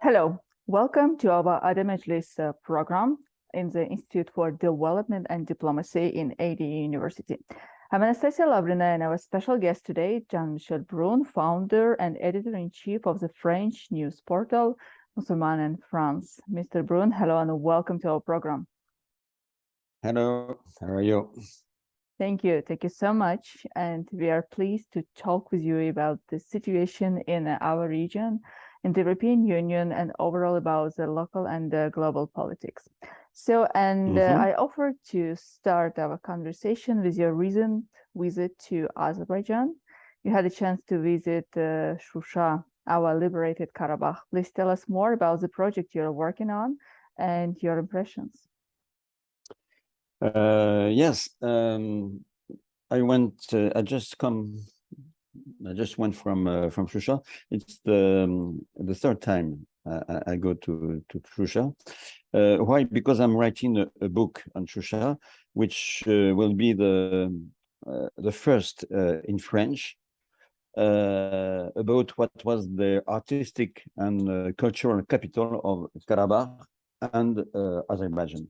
Hello, welcome to our Majlis program in the Institute for Development and Diplomacy in AD University. I'm Anastasia Lavrina, and our special guest today, Jean-Michel Brun, founder and editor-in-chief of the French news portal Musulmans in France. Mr. Brun, hello and welcome to our program. Hello, how are you? Thank you so much. And we are pleased to talk with you about the situation in our region, in the European Union, and overall about the local and global politics. So, I offer to start our conversation with your recent visit to Azerbaijan. You had a chance to visit Shusha, our liberated Karabakh. Please tell us more about the project you're working on and your impressions. Yes, I went. I just went from Shusha. It's the third time I go to Shusha. Why? Because I'm writing a book on Shusha, which will be the first in French about what was the artistic and cultural capital of Karabakh and Azerbaijan.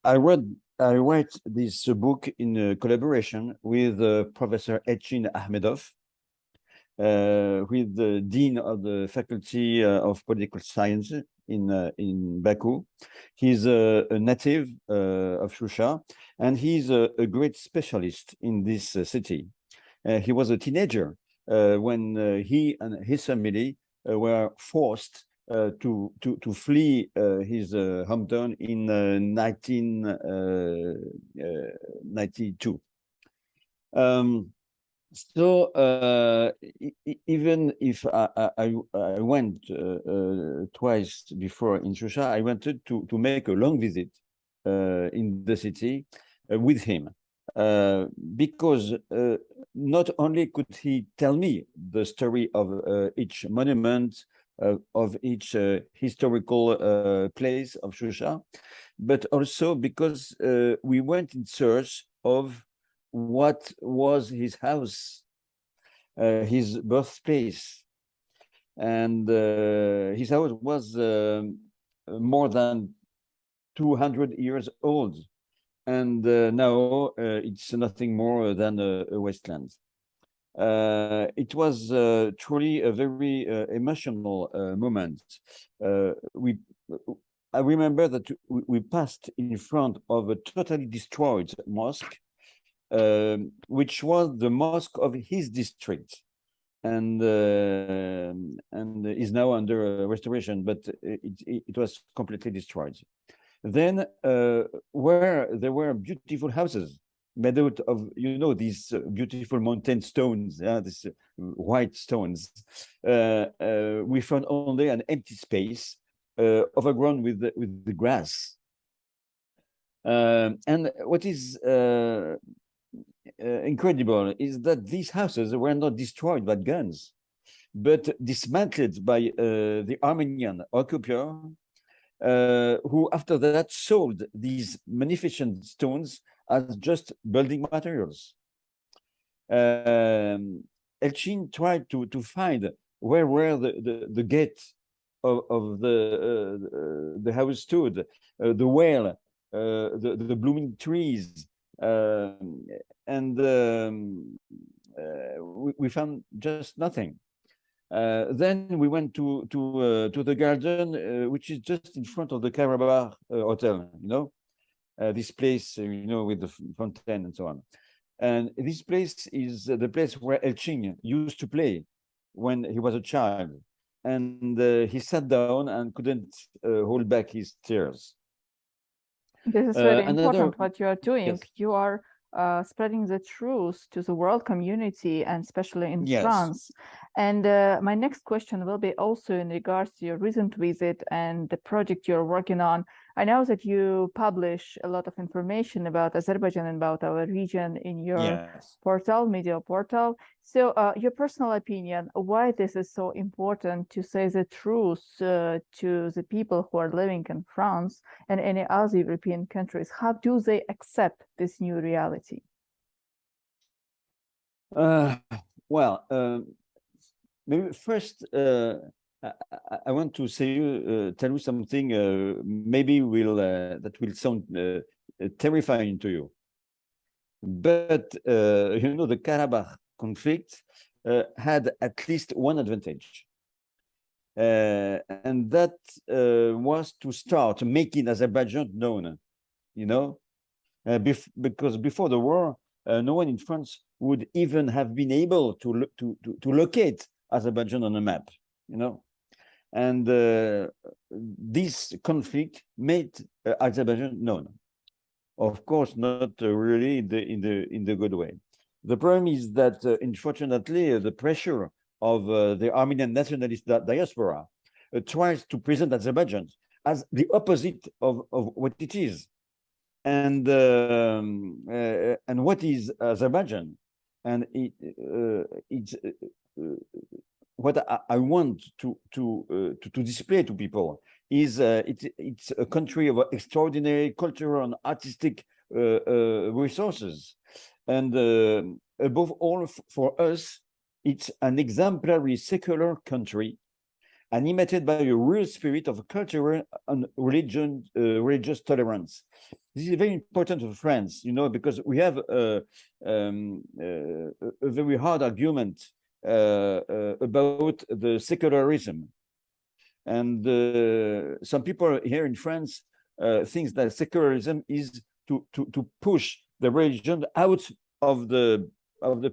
I write this book in collaboration with Professor Elchin Ahmedov, with the Dean of the Faculty of Political Science in Baku. He's a native of Shusha, and he's a great specialist in this city. He was a teenager when he and his family were forced to flee his hometown in 1992. Even if I went twice before in Shusha, I wanted to make a long visit in the city with him, because not only could he tell me the story of each monument, of each historical place of Shusha, but also because we went in search of what was his house, his birthplace. And his house was more than 200 years old. And now it's nothing more than a wasteland. It was truly a very emotional moment. I remember that we passed in front of a totally destroyed mosque, which was the mosque of his district, and is now under restoration, but it was completely destroyed. Then where there were beautiful houses made out of, these beautiful mountain stones, these white stones, we found only an empty space overgrown with the grass. And what is incredible is that these houses were not destroyed by guns, but dismantled by the Armenian occupier, who after that sold these magnificent stones as just building materials. Elchin tried to find where were the gate of the house stood, the well, the blooming trees, and we found just nothing. Then we went to the garden, which is just in front of the Karabakh hotel, this place, with the fountain and so on. And this place is the place where Elchin used to play when he was a child. And he sat down and couldn't hold back his tears. This is very important what you are doing. Yes. You are spreading the truth to the world community, and especially in France. And my next question will be also in regards to your recent visit and the project you're working on. I know that you publish a lot of information about Azerbaijan and about our region in your portal, media portal. So your personal opinion, why this is so important to say the truth to the people who are living in France and any other European countries? How do they accept this new reality? Maybe first I want to tell you something. Maybe will that will sound terrifying to you, but you know, the Karabakh conflict had at least one advantage, and that was to start making Azerbaijan known. You know, because before the war, no one in France would even have been able to locate Azerbaijan on a map. You know. And this conflict made Azerbaijan known. Of course, not really in the good way. The problem is that, unfortunately, the pressure of the Armenian nationalist diaspora tries to present Azerbaijan as the opposite of what it is. And what is Azerbaijan? And it's what I want to display to people is it's a country of extraordinary cultural and artistic resources, and above all, for us, it's an exemplary secular country, animated by a real spirit of cultural and religious tolerance. This is very important for France, you know, because we have a very hard argument about the secularism. And some people here in France think that secularism is to push the religion out of the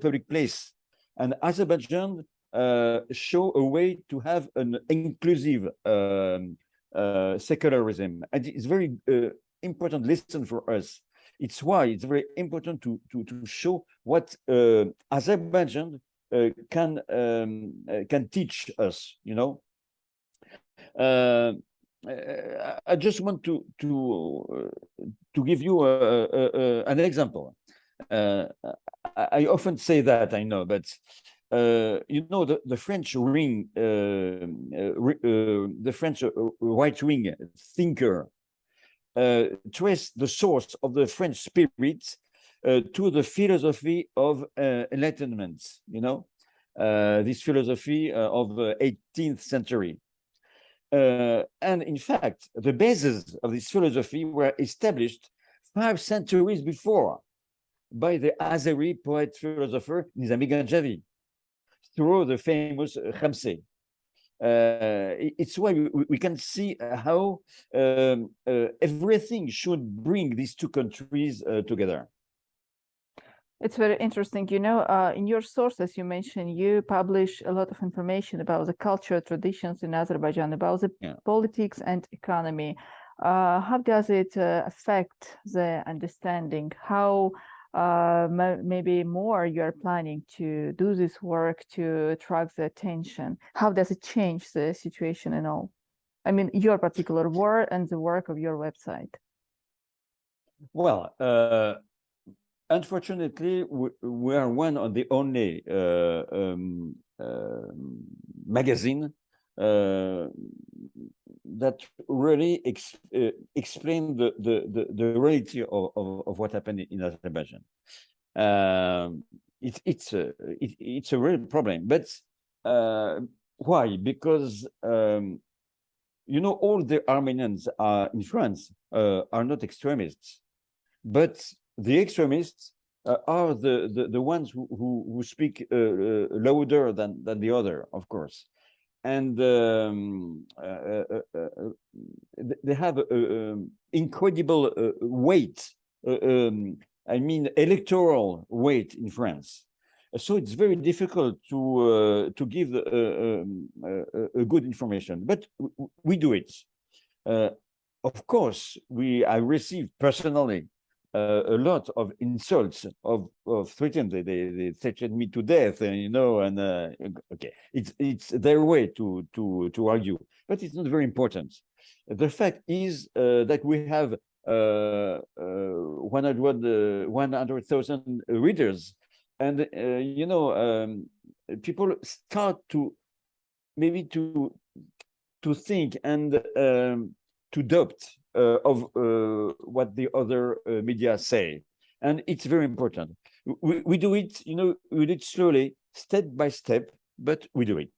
public place. And Azerbaijan show a way to have an inclusive secularism. And it's very important lesson for us. It's why it's very important to show what Azerbaijan can teach us, you know. I just want to give you an example. I often say that, I know, but you know, the French the French right-wing thinker trace the source of the French spirit to the philosophy of Enlightenment, you know, this philosophy of the 18th century. And in fact, the bases of this philosophy were established 5 centuries before by the Azeri poet-philosopher Nizami Ganjavi through the famous Khamseh. It's why we can see how everything should bring these two countries together. It's very interesting. You know, in your sources, you mentioned you publish a lot of information about the culture, traditions in Azerbaijan, about the politics and economy. How does it affect the understanding? How maybe more you're planning to do this work to attract the attention? How does it change the situation and all? I mean, your particular work and the work of your website. Well, unfortunately, we are one of the only magazine that really explain the reality of what happened in Azerbaijan. It's a real problem, but why? Because you know, all the Armenians in France are not extremists, but the extremists are the ones who speak louder than the other, of course, and they have incredible weight. I mean, electoral weight in France. So it's very difficult to give a good information, but we do it. Of course, I received personally a lot of insults, of threatened. They threatened me to death, you know. And okay, it's their way to argue, but it's not very important. The fact is that we have 100,000 readers, and you know, people start to maybe to think and to doubt of what the other media say, and it's very important. We do it, you know, we do it slowly, step by step, but we do it.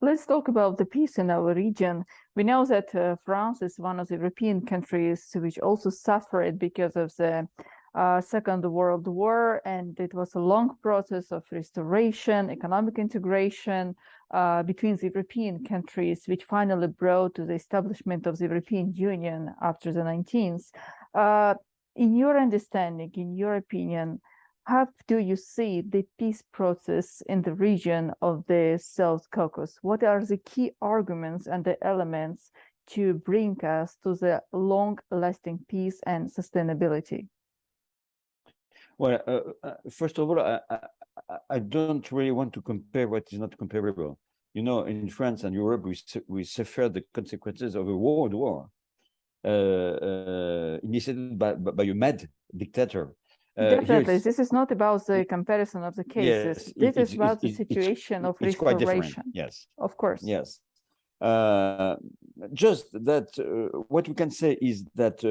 Let's talk about the peace in our region. We know that France is one of the European countries which also suffered because of the Second World War, and it was a long process of restoration, economic integration between the European countries, which finally brought to the establishment of the European Union after the 19th. In your understanding, in your opinion, how do you see the peace process in the region of the South Caucasus? What are the key arguments and the elements to bring us to the long-lasting peace and sustainability? Well, first of all, I don't really want to compare what is not comparable. You know, in France and Europe, we suffered the consequences of a world war initiated by a mad dictator. Definitely, this is not about the comparison of the cases. Yes, this is about the situation of it's quite different. restoration. Yes, of course. Yes, just that what we can say is that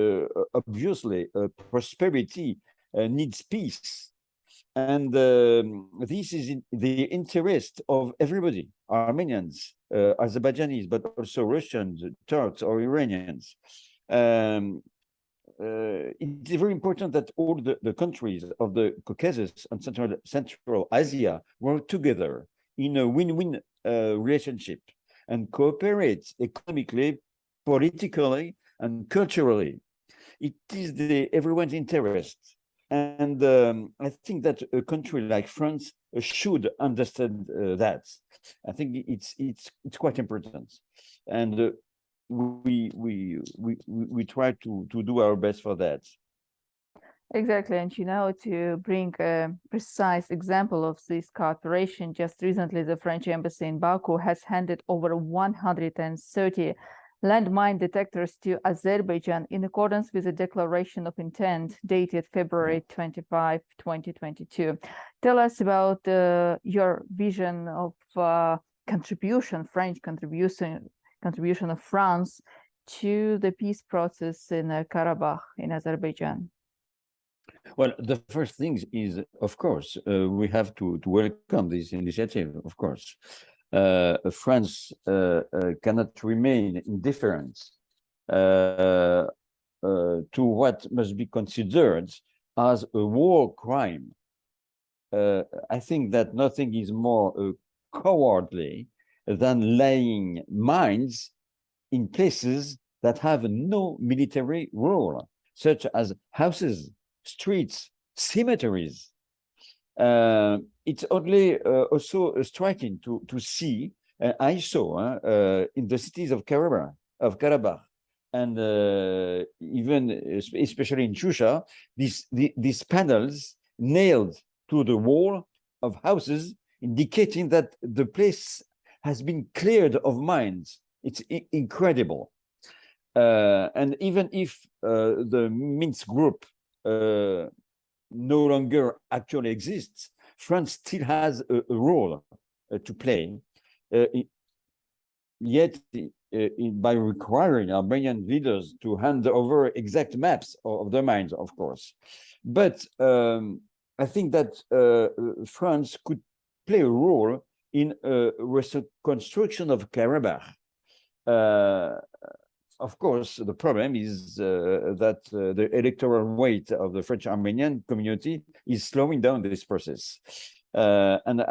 obviously prosperity needs peace, and this is in the interest of everybody: Armenians, Azerbaijanis, but also Russians, Turks, or Iranians. It's very important that all the countries of the Caucasus and Central Asia work together in a win-win relationship and cooperate economically, politically, and culturally. It is everyone's interest. And I think that a country like France should understand that. I think it's quite important. And we try to do our best for that. Exactly, and to bring a precise example of this cooperation, just recently the French embassy in Baku has handed over 130 landmine detectors to Azerbaijan in accordance with the declaration of intent dated February 25, 2022. Tell us about your vision of French contribution of France to the peace process in Karabakh in Azerbaijan. Well, the first thing is, of course, we have to welcome this initiative, of course. France cannot remain indifferent to what must be considered as a war crime. I think that nothing is more cowardly than laying mines in places that have no military role, such as houses, streets, cemeteries. It's only also striking to see. I saw in the cities of Karabakh, and even especially in Shusha, these panels nailed to the wall of houses, indicating that the place has been cleared of mines. It's incredible. And even if the Minsk group no longer actually exists, France still has a role to play. Yet, by requiring Armenian leaders to hand over exact maps of the mines, of course. But I think that France could play a role in reconstruction of Karabakh. Of course, the problem is that the electoral weight of the French Armenian community is slowing down this process. And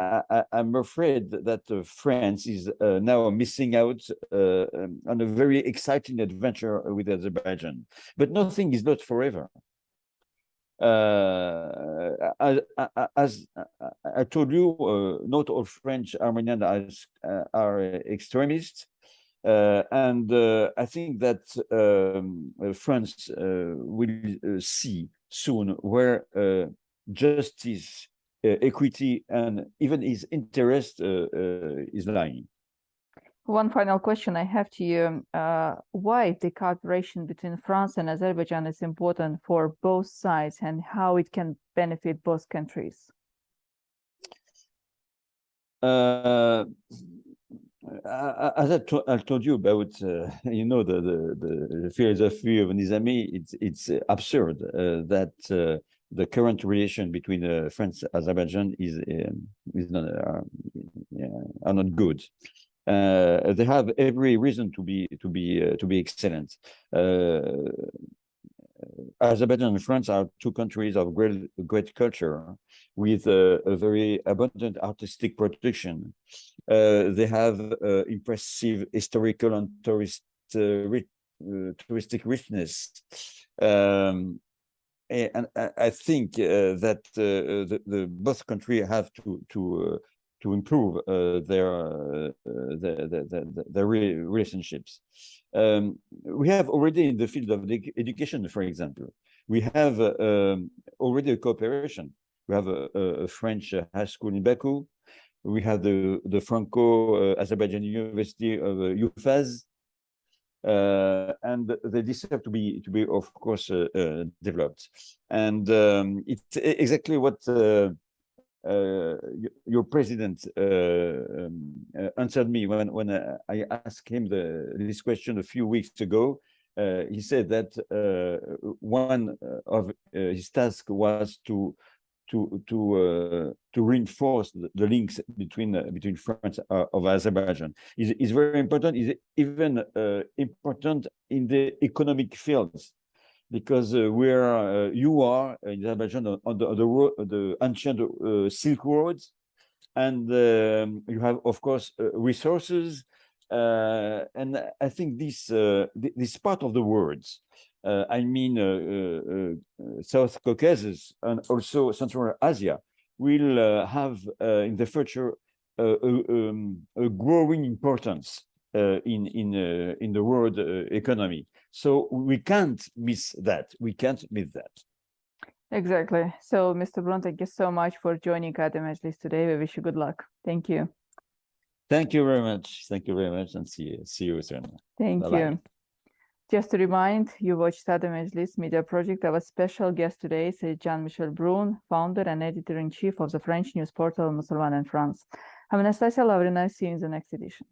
I'm afraid that France is now missing out on a very exciting adventure with Azerbaijan. But nothing is not forever. As I told you, not all French Armenians are extremists. And I think that France will see soon where justice, equity, and even his interest is lying. One final question I have to you. Why the cooperation between France and Azerbaijan is important for both sides and how it can benefit both countries? As I told you about, the philosophy of Nizami, it's absurd that the current relation between France and Azerbaijan are not good. They have every reason to be excellent. Azerbaijan and France are two countries of great culture with a very abundant artistic production. They have impressive historical and touristic richness. And I think that the both countries have to improve their relationships. We have already in the field of education, for example, we have already a cooperation. We have a French high school in Baku. We have the Franco Azerbaijani University of UFAZ. And they deserve to be of course developed, and it's exactly what your president answered me when I asked him this question a few weeks ago. He said that one of his tasks was to reinforce the links between France of Azerbaijan. Is very important. Is even important in the economic fields, because where you are in Azerbaijan on the ancient Silk Roads, and you have of course resources, and I think this part of the words. I mean, South Caucasus and also Central Asia will have in the future a growing importance in the world economy. So we can't miss that. We can't miss that. Exactly. So, Mr. Brun, thank you so much for joining Majlis today. We wish you good luck. Thank you. Thank you very much. Thank you very much, and see you soon. Thank Bye-bye. you. Just to remind, you watched Majlis Media Project. Our special guest today is Jean-Michel Brun, founder and editor-in-chief of the French news portal Musulmans in France. I'm Anastasia Lavrina. See you in the next edition.